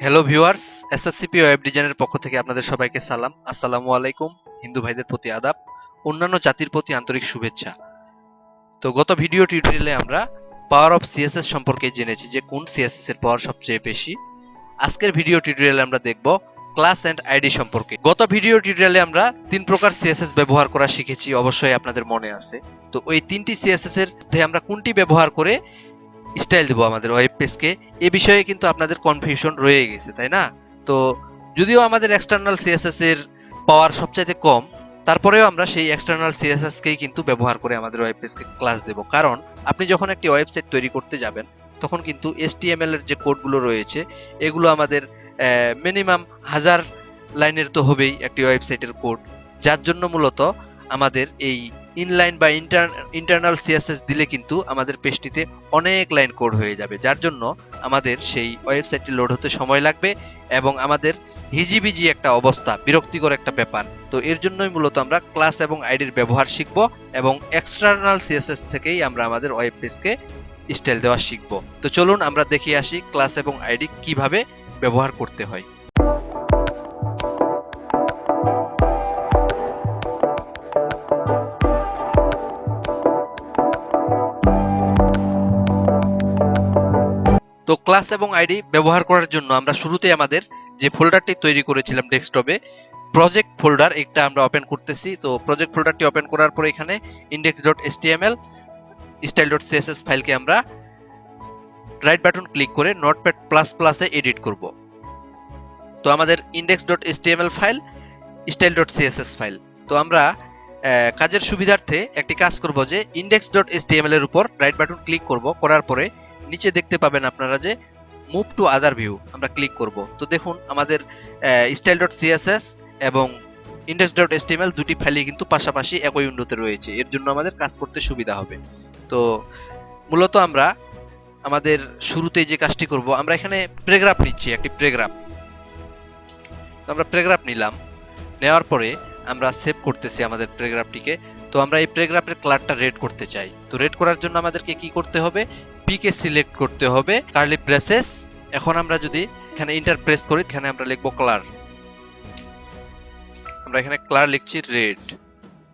Hello viewers, SSCP web ডিজাইনের পক্ষ থেকে আপনাদের সবাইকে সালাম। আসসালামু আলাইকুম। হিন্দু ভাইদের প্রতি আদাব, অন্যান্য জাতির প্রতি আন্তরিক শুভেচ্ছা। তো গত ভিডিও টিউটোরিয়ালে আমরা পাওয়ার অফ সিএসএস সম্পর্কে জেনেছি যে কোন সিএসএস এর পাওয়ার সবচেয়ে বেশি। আজকের ভিডিও টিউটোরিয়ালে আমরা দেখব ক্লাস এন্ড আইডি সম্পর্কে। গত ভিডিও টিউটোরিয়ালে আমরা তিন প্রকার সিএসএস ব্যবহার করা শিখেছি, অবশ্যই আপনাদের মনে আছে। তো ওই তিনটি সিএসএস এর মধ্যে আমরা কোনটি ব্যবহার করে স্টাইল দেবো আমাদের ওয়েব পেজকে, এ বিষয়ে কিন্তু আপনাদের কনফিউশন রয়ে গেছে, তাই না? তো যদিও আমাদের এক্সটার্নাল সিএসএস এর পাওয়ার সবচাইতে কম, তারপরেও আমরা সেই এক্সটার্নাল সিএসএস কেই কিন্তু ব্যবহার করে আমাদের ওয়েব পেজকে ক্লাস দেব। কারণ আপনি যখন একটি ওয়েবসাইট তৈরি করতে যাবেন, তখন কিন্তু HTML এর যে কোডগুলো রয়েছে, এগুলো আমাদের মিনিমাম 1000 লাইনের তো হবেই একটি ওয়েবসাইটের কোড, যার জন্য মূলত আমাদের এই ইনলাইন বা ইন্টারনাল সিএসএস দিলে কিন্তু আমাদের পেজটিতে অনেক লাইন কোড হয়ে যাবে, যার জন্য আমাদের সেই ওয়েবসাইটটি লোড হতে সময় লাগবে এবং আমাদের হিজিবিজি একটা অবস্থা, বিরক্তিকর একটা ব্যাপার। তো এর জন্যই মূলত আমরা ক্লাস এবং আইডির ব্যবহার শিখব এবং এক্সটার্নাল সিএসএস থেকেই আমরা আমাদের ওয়েব পেজকে স্টাইল দেওয়া শিখব। তো চলুন আমরা দেখে আসি ক্লাস এবং আইডি কিভাবে ব্যবহার করতে হয়। তো ক্লাস এবং আইডি ব্যবহার করার জন্য আমরা শুরুতেই আমাদের যে ফোল্ডারটি তৈরি করেছিলাম ডেস্কটপে, প্রজেক্ট ফোল্ডার, একটা আমরা ওপেন করতেছি। তো প্রজেক্ট ফোল্ডারটি ওপেন করার পরে এখানে index.html style.css ফাইলকে আমরা রাইট বাটন ক্লিক করে নোটপ্যাড প্লাস প্লাসে এডিট করব। তো আমাদের index.html ফাইল, style.css ফাইল। তো আমরা কাজের সুবিধার্থে একটি কাজ করব যে index.html এর উপর রাইট বাটন ক্লিক করব, করার পরে নিচে দেখতে পাবেন আপনারা যে মুভ টু আদার ভিউ, আমরা ক্লিক করব। তো দেখুন আমাদের style.css এবং index.html দুটি ফাইলই কিন্তু পাশাপাশি একই উইন্ডোতে রয়েছে, এর জন্য আমাদের কাজ করতে সুবিধা হবে। তো মূলত আমরা আমাদের শুরুতে যে কাজটি করব, আমরা এখানে প্যারাগ্রাফ নিচ্ছি, একটি প্যারাগ্রাফ। তো আমরা প্যারাগ্রাফ নিলাম, নেওয়ার পরে আমরা সেভ করতেছি আমাদের প্যারাগ্রাফটিকে। তো আমরা এই প্যারাগ্রাফের কালারটা রেড করতে চাই। তো রেড করার জন্য আমাদেরকে কি করতে হবে? পি কে সিলেক্ট করতে হবে, কার্লি ব্রেসেস। এখন আমরা যদি এখানে এন্টার প্রেস করি, এখানে আমরা লিখব কালার। আমরা এখানে কালার লিখছি রেড।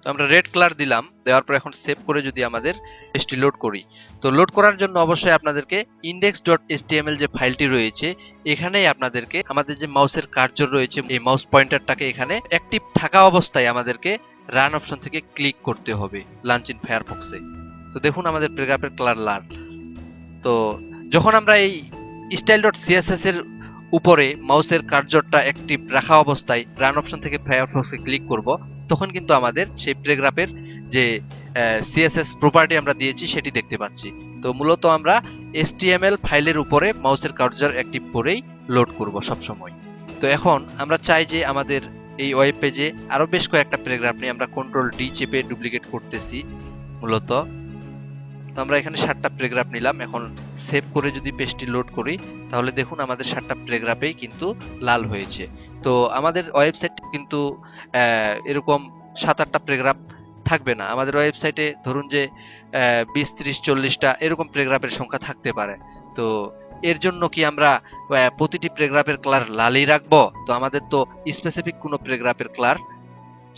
তো আমরা রেড কালার দিলাম, দেওয়ার পর এখন সেভ করে যদি আমাদের পেজটি লোড করি, তো লোড করার জন্য অবশ্যই আপনাদেরকে index.html যে ফাইলটি রয়েছে, এখানেই আপনাদেরকে আমাদের যে মাউসের কার্সর রয়েছে, এই মাউস পয়েন্টারটাকে এখানে অ্যাক্টিভ থাকা অবস্থায় আমাদেরকে রান অপশন থেকে ক্লিক করতে হবে লঞ্চ ইন ফায়ারফক্সে। তো দেখুন আমাদের প্যারাগ্রাফের কালার লাল। তো যখন আমরা এই style.css এর উপরে মাউসের কার্সরটা অ্যাক্টিভ রাখা অবস্থায় রান অপশন থেকে ফায়ারফক্সে ক্লিক করব, তখন কিন্তু আমাদের সেই প্যারাগ্রাফের যে সিএসএস প্রপার্টি আমরা দিয়েছি সেটি দেখতে পাচ্ছি। তো মূলত আমরা HTML ফাইলের উপরে মাউসের কার্সর অ্যাক্টিভ করেই লোড করব সব সময়। তো এখন আমরা চাই যে আমাদের এই ওয়েব পেজে আরো বেশ কয়েকটা প্যারাগ্রাফ নিয়ে আমরা কন্ট্রোল ডি চেপে ডুপ্লিকেট করতেছি মূলত। তো আমরা এখানে 7টা প্যারাগ্রাফ নিলাম। এখন সেভ করে যদি পেজটি লোড করি, তাহলে দেখুন আমাদের 7টা প্যারাগ্রাফেই কিন্তু লাল হয়েছে। তো আমাদের ওয়েবসাইট কিন্তু এরকম 7-8টা প্যারাগ্রাফ থাকবে না। আমাদের ওয়েবসাইটে ধরুন যে 20, 30, 40টা এরকম প্যারাগ্রাফের সংখ্যা থাকতে পারে। তো এর জন্য কি আমরা প্রতিটি প্যারাগ্রাফের কালার লালই রাখবো? তো আমাদের তো স্পেসিফিক কোনো প্যারাগ্রাফের কালার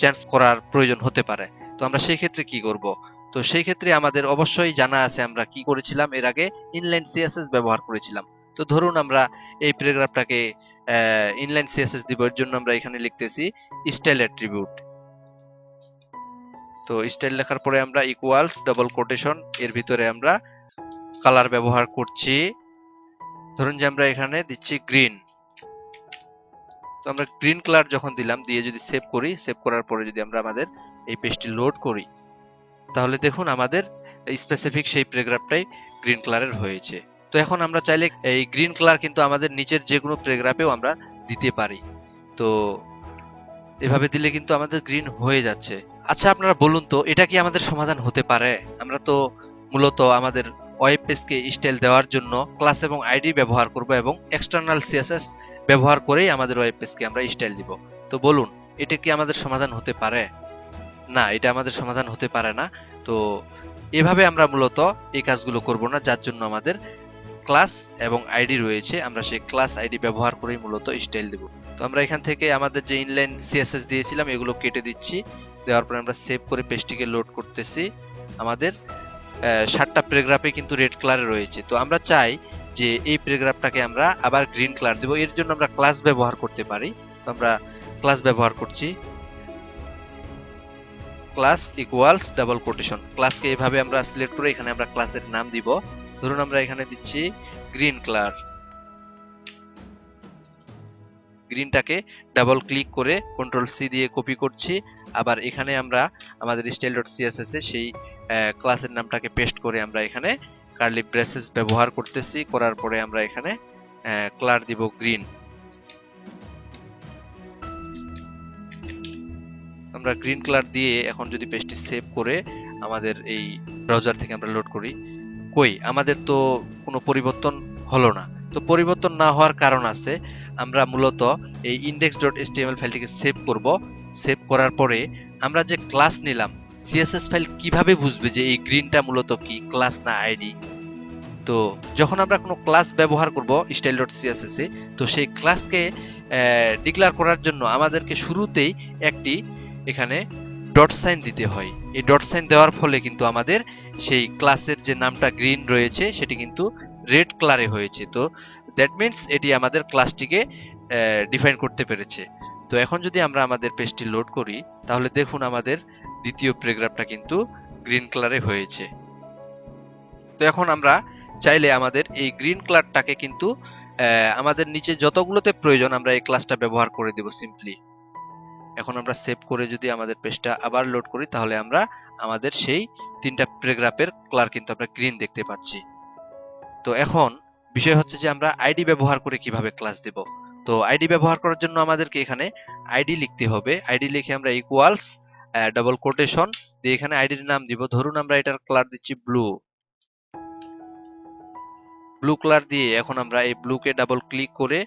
চেঞ্জ করার প্রয়োজন হতে পারে। তো আমরা সেই ক্ষেত্রে কি করব? তো সেই ক্ষেত্রে আমাদের অবশ্যই জানা আছে আমরা কি করেছিলাম, এর আগে ইনলাইন সিএসএস ব্যবহার করেছিলাম। তো ধরুন আমরা এই প্যারাগ্রাফটাকে ইনলাইন সিএসএস দিব, এর জন্য আমরা এখানে লিখতেছি স্টাইল অ্যাট্রিবিউট। তো স্টাইল লেখার পরে আমরা ইকুয়ালস ডাবল কোটেশন এর ভিতরে আমরা কালার ব্যবহার করছি। ধরুন যে আমরা এখানে দিচ্ছি গ্রিন। তো আমরা গ্রিন কালার যখন দিলাম, দিয়ে যদি সেভ করি, সেভ করার পরে যদি আমরা আমাদের এই পেজটি লোড করি, তাহলে দেখুন আমাদের স্পেসিফিক সেই প্যারাগ্রাফটাই গ্রিন কালারের হয়েছে। তো এখন আমরা চাইলে এই গ্রিন কালার কিন্তু আমাদের নিচের যে কোনো প্যারাগ্রাফেও আমরা দিতে পারি। তো এভাবে দিলে কিন্তু আমাদের গ্রিন হয়ে যাচ্ছে। আচ্ছা আপনারা বলুন তো, এটা কি আমাদের সমাধান হতে পারে? আমরা তো মূলত আমাদের ওয়েব পেজকে স্টাইল দেওয়ার জন্য ক্লাস এবং আইডি ব্যবহার করব এবং এক্সটার্নাল সিএসএস ব্যবহার করেই আমাদের ওয়েব পেজকে আমরা স্টাইল দিব। তো বলুন, এটা কি আমাদের সমাধান হতে পারে? না, এটা আমাদের সমাধান হতে পারে না। তো এভাবে আমরা মূলত এই কাজগুলো করব না, যার জন্য আমাদের ক্লাস এবং আইডি রয়েছে, আমরা সেই ক্লাস আইডি ব্যবহার করেই মূলত স্টাইল দেব। তো আমরা এখান থেকে আমাদের যে ইনলাইন সিএসএস দিয়েছিলাম এগুলো কেটে দিচ্ছি। দেওয়ার পরে আমরা সেভ করে পেজটিকে লোড করতেছি। আমাদের 7টা প্যারাগ্রাফে কিন্তু রেড কালারে রয়েছে। তো আমরা চাই যে এই প্যারাগ্রাফটাকে আমরা আবার গ্রিন কালার দেব। এর জন্য আমরা ক্লাস ব্যবহার করতে পারি। তো আমরা ক্লাস ব্যবহার করছি, ক্লাস ইকুয়ালস ডাবল কোটেশন। ক্লাসকে এইভাবে আমরা সিলেক্ট করে এখানে আমরা ক্লাসের নাম দিব। ধরুন আমরা এখানে দিচ্ছি গ্রিন কালার। গ্রিনটাকে ডাবল ক্লিক করে কন্ট্রোল সি দিয়ে কপি করছি। আবার এখানে আমরা আমাদের style.css এ সেই ক্লাসের নামটাকে পেস্ট করে আমরা এখানে কার্লি ব্রেসেস ব্যবহার করতেছি। করার পরে আমরা এখানে কালার দিব গ্রিন। আমরা গ্রিন কালার দিয়ে এখন যদি পেজটি সেভ করে আমাদের এই ব্রাউজার থেকে আমরা লোড করি, কই আমাদের তো কোনো পরিবর্তন হলো না। তো পরিবর্তন না হওয়ার কারণ আছে। আমরা মূলত এই index.html ফাইলটিকে সেভ করব। সেভ করার পরে আমরা যে ক্লাস নিলাম, সিএসএস ফাইল কিভাবে বুঝবে যে এই গ্রিনটা মূলত কি ক্লাস না আইডি? তো যখন আমরা কোনো ক্লাস ব্যবহার করব style.css এ, তো সেই ক্লাসকে ডিক্লেয়ার করার জন্য আমাদেরকে শুরুতেই একটি এখানে ডট সাইন দিতে হয়। এই ডট সাইন দেওয়ার ফলে কিন্তু আমাদের সেই ক্লাসের যে নামটা গ্রিন রয়েছে সেটি কিন্তু রেড কালারে হয়েছে। তো দ্যাট মিন্স এটি আমাদের ক্লাসটিকে ডিফাইন করতে পেরেছে। তো এখন যদি আমরা আমাদের পেজটি লোড করি, তাহলে দেখুন আমাদের দ্বিতীয় প্যারাগ্রাফটা কিন্তু গ্রিন কালারে হয়েছে। তো এখন আমরা চাইলে আমাদের এই গ্রিন কালারটাকে কিন্তু আমাদের নিচে যতগুলোতে প্রয়োজন আমরা এই ক্লাসটা ব্যবহার করে দেব সিম্পলি। এখন আমরা সেভ করে যদি আমাদের পেজটা আবার লোড করি, তাহলে আমরা আমাদের সেই 3টা প্যারাগ্রাফের কালার কিন্তু আমরা গ্রিন দেখতে পাচ্ছি। তো এখন বিষয় হচ্ছে যে আমরা আইডি ব্যবহার করে কিভাবে ক্লাস দেব। তো আইডি ব্যবহার করার জন্য আমাদেরকে এখানে আইডি লিখতে হবে। আইডি লিখে আমরা ইকুয়ালস ডাবল কোটেশন দিয়ে এখানে আইডির নাম দিব। ধরুন আমরা এটার কালার দিচ্ছি ব্লু। ব্লু কালার দিয়ে এখন আমরা এই ব্লুকে ডাবল ক্লিক করে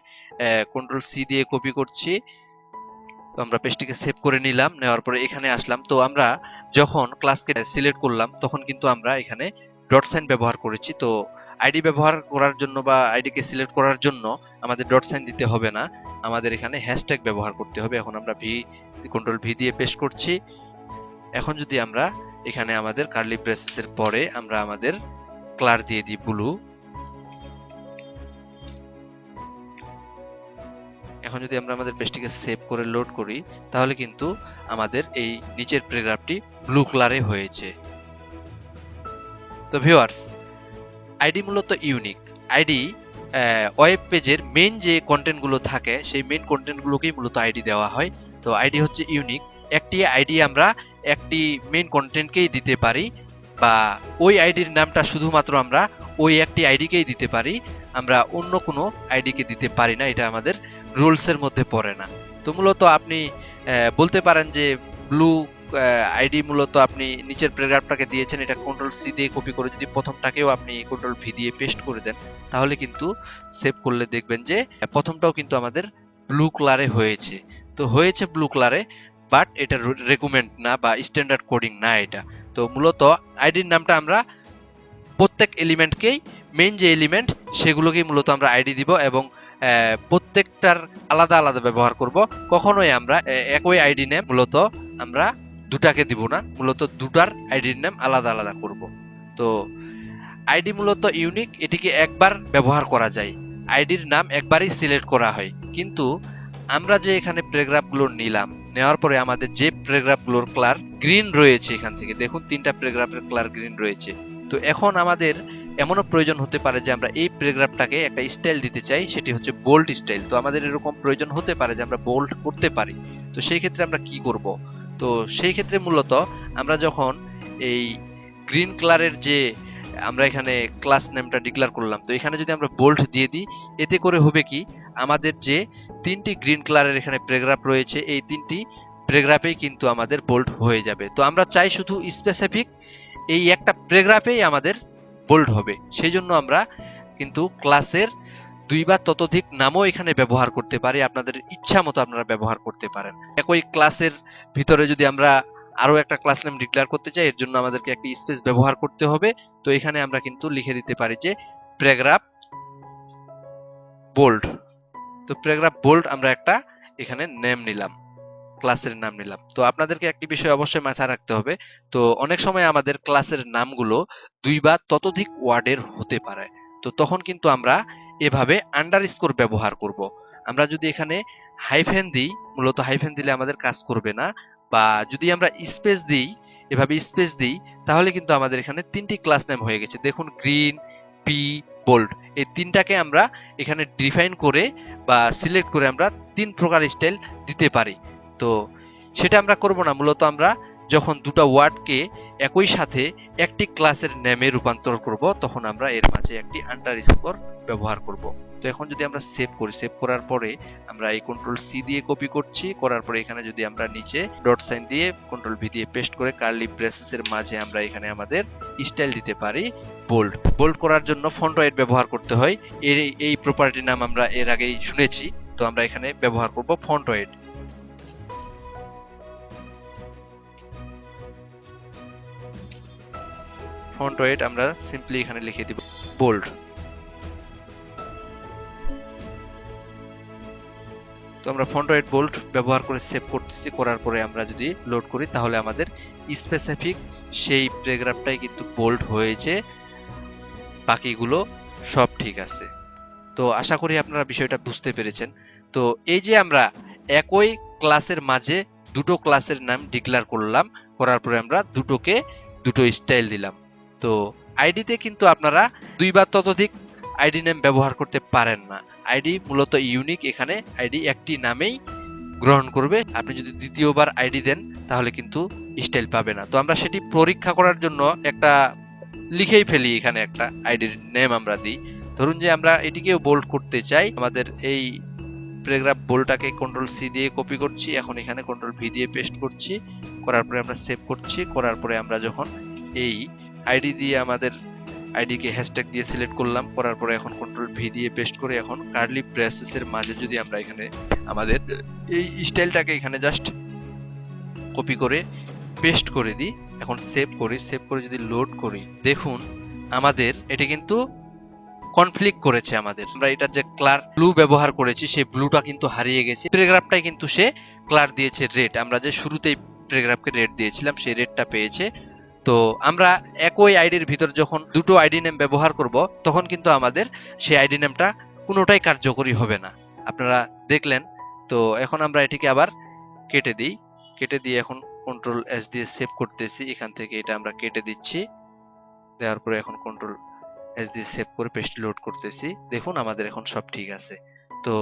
কন্ট্রোল সি দিয়ে কপি করছি। তো আমরা পেজটিকে সেভ করে নিলাম। নেওয়ার পরে এখানে আসলাম। তো আমরা যখন ক্লাসকে সিলেক্ট করলাম তখন কিন্তু আমরা এখানে ডট সাইন ব্যবহার করেছি। তো আইডি ব্যবহার করার জন্য বা আইডিকে সিলেক্ট করার জন্য আমাদের ডট সাইন দিতে হবে না, আমাদের এখানে হ্যাশট্যাগ ব্যবহার করতে হবে। এখন আমরা কন্ট্রোল ভি দিয়ে পেস্ট করছি। এখন যদি আমরা এখানে আমাদের কার্লি ব্রেসেসের পরে আমরা আমাদের কালার দিয়ে দিই ব্লু। এখন যদি আমরা আমাদের পেজটিকে সেভ করে লোড করি, তাহলে কিন্তু আমাদের এই নিচের প্যারাগ্রাফটি ব্লু কালারে হয়েছে। তো ভিউয়ার্স, আইডি মূলত ইউনিক। আইডি ওয়েব পেজের মেইন যে কন্টেন্টগুলো থাকে সেই মেইন কন্টেন্টগুলোকেই মূলত আইডি দেওয়া হয়। তো আইডি হচ্ছে ইউনিক। একটি আইডি আমরা একটি মেইন কন্টেন্টকেই দিতে পারি, বা ওই আইডির নামটা শুধুমাত্র আমরা ওই একটি আইডিকেই দিতে পারি, আমরা অন্য কোনো আইডিকে দিতে পারি না। এটা আমাদের রুলসের মধ্যে পড়ে না। তো মূলত আপনি বলতে পারেন যে ব্লু আইডি মূলত আপনি নিচের প্যারাগ্রাফটাকে দিয়েছেন, এটা কন্ট্রোল সি দিয়ে কপি করে যদি প্রথমটাকেও আপনি কন্ট্রোল ভি দিয়ে পেস্ট করে দেন, তাহলে কিন্তু সেভ করলে দেখবেন যে প্রথমটাও কিন্তু আমাদের ব্লু কালারে হয়েছে। তো হয়েছে ব্লু কালারে, বাট এটা রেকমেন্ড না বা স্ট্যান্ডার্ড কোডিং না এটা। তো মূলত আইডির নামটা আমরা প্রত্যেক এলিমেন্টকেই, মেইন যে এলিমেন্ট সেগুলোকেই মূলত আমরা আইডি দিব এবং প্রত্যেকটার আলাদা আলাদা ব্যবহার করব। কখনোই আমরা একই আইডি নেম মূলত আমরা দুটাকে দিব না, মূলত দুটার আইডির নাম আলাদা আলাদা করব। তো আইডি মূলত ইউনিক, এটিকে একবার ব্যবহার করা যায়, আইডির নাম একবারই সিলেক্ট করা হয়। কিন্তু আমরা যে এখানে প্যারাগ্রাফগুলো নিলাম, নেওয়ার পরে আমাদের যে প্যারাগ্রাফগুলোর কালার গ্রিন রয়েছে, এখান থেকে দেখুন 3টা প্যারাগ্রাফের কালার গ্রিন রয়েছে। তো এখন আমাদের এমনও প্রয়োজন হতে পারে যে আমরা এই প্যারাগ্রাফটাকে একটা স্টাইল দিতে চাই, সেটি হচ্ছে বোল্ড স্টাইল। তো আমাদের এরকম প্রয়োজন হতে পারে যে আমরা বোল্ড করতে পারি। তো সেই ক্ষেত্রে আমরা কি করব? তো সেই ক্ষেত্রে মূলত আমরা যখন এই গ্রিন কালারের যে আমরা এখানে ক্লাস নেমটা ডিক্লেয়ার করলাম, তো এখানে যদি আমরা বোল্ড দিয়ে দিই, এতে করে হবে কি আমাদের যে 3টি গ্রিন কালারের এখানে প্যারাগ্রাফ রয়েছে, এই 3টি প্যারাগ্রাফেই কিন্তু আমাদের বোল্ড হয়ে যাবে। তো আমরা চাই শুধু স্পেসিফিক এই একটা প্যারাগ্রাফেই আমাদের বোল্ড হবে। সেই জন্য আমরা কিন্তু ক্লাসের 2 বা ততোধিক নামও এখানে ব্যবহার করতে পারি। আপনাদের ইচ্ছা মতো আপনারা ব্যবহার করতে পারেন। একই ক্লাসের ভিতরে যদি আমরা আরো একটা ক্লাস নেম ডিক্লেয়ার করতে চাই, এর জন্য আমাদেরকে একটি স্পেস ব্যবহার করতে হবে। তো এখানে আমরা কিন্তু লিখে দিতে পারি যে প্যারাগ্রাফ বোল্ড। তো প্যারাগ্রাফ বোল্ড আমরা একটা এখানে নেম নিলাম, ক্লাসের নাম নিলাম। তো আপনাদেরকে একটি বিষয় অবশ্যই মাথায় রাখতে হবে, তো অনেক সময় আমাদের ক্লাসের নামগুলো 2 বা ততোধিক ওয়ার্ডের হতে পারে। তো তখন কিন্তু আমরা এভাবে আন্ডারস্কোর ব্যবহার করব। আমরা যদি এখানে হাইফেন দিই, মূলত হাইফেন দিলে আমাদের কাজ করবে না, বা যদি আমরা স্পেস দিই, এভাবে স্পেস দিই, তাহলে কিন্তু আমাদের এখানে 3টি ক্লাস নেম হয়ে গেছে। দেখুন গ্রিন, পি, বোল্ড, এই 3টাকে আমরা এখানে ডিফাইন করে বা সিলেক্ট করে আমরা 3 প্রকার স্টাইল দিতে পারি। তো সেটা আমরা করব না, মূলত আমরা যখন দুটো ওয়ার্ডকে একই সাথে একটি ক্লাসের নেমে রূপান্তর করব, তখন আমরা এর মাঝে একটি আন্ডারস্কোর ব্যবহার করব। তো এখন যদি আমরা সেভ করি, সেভ করার পরে আমরা এই কন্ট্রোল সি দিয়ে কপি করছি, করার পরে এখানে যদি আমরা নিচে ডট সাইন দিয়ে কন্ট্রোল ভি দিয়ে পেস্ট করে কার্লি ব্রেসেসের মাঝে আমরা এখানে আমাদের স্টাইল দিতে পারি বোল্ড। বোল্ড করার জন্য ফন্ট ওয়েট ব্যবহার করতে হয়, এই প্রপার্টির নাম আমরা এর আগেই শুনেছি। তো আমরা এখানে ব্যবহার করব ফন্ট ওয়েট। ফন্ট ওয়েট আমরা সিম্পলি এখানে লিখে দিব বোল্ড। তো আমরা ফন্ট ওয়েট বোল্ড ব্যবহার করে সেভ করতেছি, করার পরে আমরা যদি লোড করি তাহলে আমাদের স্পেসিফিক সেই প্যারাগ্রাফটাই কিন্তু বোল্ড হয়েছে, বাকিগুলো সব ঠিক আছে। তো আশা করি আপনারা বিষয়টা বুঝতে পেরেছেন। তো এই যে আমরা একই ক্লাসের মাঝে দুটো ক্লাসের নাম ডিক্লেয়ার করলাম, করার পরে আমরা দুটোকে দুটো স্টাইল দিলাম। তো আইডিতে কিন্তু আপনারা 2 বা ততোধিক আইডি নেম ব্যবহার করতে পারেন না। আইডি মূলত ইউনিক, এখানে আইডি একটি নামেই গ্রহণ করবে। আপনি যদি দ্বিতীয়বার আইডি দেন তাহলে কিন্তু স্টাইল পাবে না। তো আমরা সেটি পরীক্ষা করার জন্য একটা লিখেই ফেলি, এখানে একটা আইডির নেম আমরা দিই। ধরুন যে আমরা এটিকেও বোল্ড করতে চাই, আমাদের এই প্যারাগ্রাফ বোল্ডটাকে কন্ট্রোল সি দিয়ে কপি করছি, এখন এখানে কন্ট্রোল ভি দিয়ে পেস্ট করছি, করার পরে আমরা সেভ করছি, করার পরে আমরা যখন এই আইডি দিয়ে আমাদের আইডিকে হ্যাশট্যাগ দিয়ে সিলেক্ট করলাম, করার পরে এখন কন্ট্রোল ভি দিয়ে পেস্ট করে এখন কার্লি ব্রেসেসের মাঝে যদি আমরা এখানে আমাদের এই স্টাইলটাকে এখানে জাস্ট কপি করে পেস্ট করে দিই, এখন সেভ করি, সেভ করে যদি লোড করি, দেখুন আমাদের এটা কিন্তু কনফ্লিক্ট করেছে। আমরা এটা যে ক্লার ব্লু ব্যবহার করেছি সেই ব্লুটা কিন্তু হারিয়ে গেছে, প্যারাগ্রাফটাই কিন্তু সে ক্লার দিয়েছে রেড। আমরা যে শুরুতেই প্যারাগ্রাফকে রেড দিয়েছিলাম সেই রেডটা পেয়েছে। তো আমরা একই আইডির ভিতর যখন দুটো আইডি নেম ব্যবহার করব, তখন কিন্তু আমাদের সেই আইডি নেমটা কোনোটাই কার্যকরী হবে না, আপনারা দেখলেন। তো এখন আমরা এটিকে আবার কেটে দিই, কেটে দিয়ে এখন কন্ট্রোল এস দিয়ে সেভ করতেছি, এখান থেকে এটা আমরা কেটে দিচ্ছি, দেওয়ার পরে এখন কন্ট্রোল এস দিয়ে সেভ করে পেস্ট লোড করতেছি, দেখুন আমাদের এখন সব ঠিক আছে। তো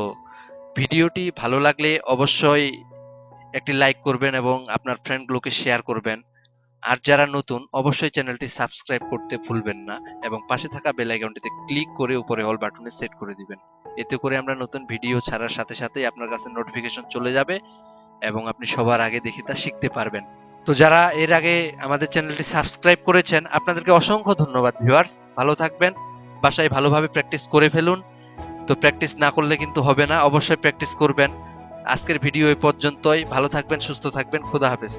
ভিডিওটি ভালো লাগলে অবশ্যই একটি লাইক করবেন এবং আপনার ফ্রেন্ডগুলোকে শেয়ার করবেন। আর যারা নতুন অবশ্যই চ্যানেলটি সাবস্ক্রাইব করতে ভুলবেন না এবং পাশে থাকা বেল আইকনটিতে ক্লিক করে উপরে অল বাটনে সেট করে দিবেন। এতে করে আমরা নতুন ভিডিও ছাড়ার সাথে সাথেই আপনার কাছে নোটিফিকেশন চলে যাবে এবং আপনি সবার আগে দেখে তা শিখতে পারবেন। তো যারা এর আগে আমাদের চ্যানেলটি সাবস্ক্রাইব করেছেন আপনাদেরকে অসংখ্য ধন্যবাদ। ভিউয়ার্স ভালো থাকবেন, বাসায় ভালোভাবে প্র্যাকটিস করে ফেলুন। তো প্র্যাকটিস না করলে কিন্তু হবে না, অবশ্যই প্র্যাকটিস করবেন। আজকের ভিডিও এই পর্যন্তই, ভালো থাকবেন, সুস্থ থাকবেন, খোদা হাফেজ।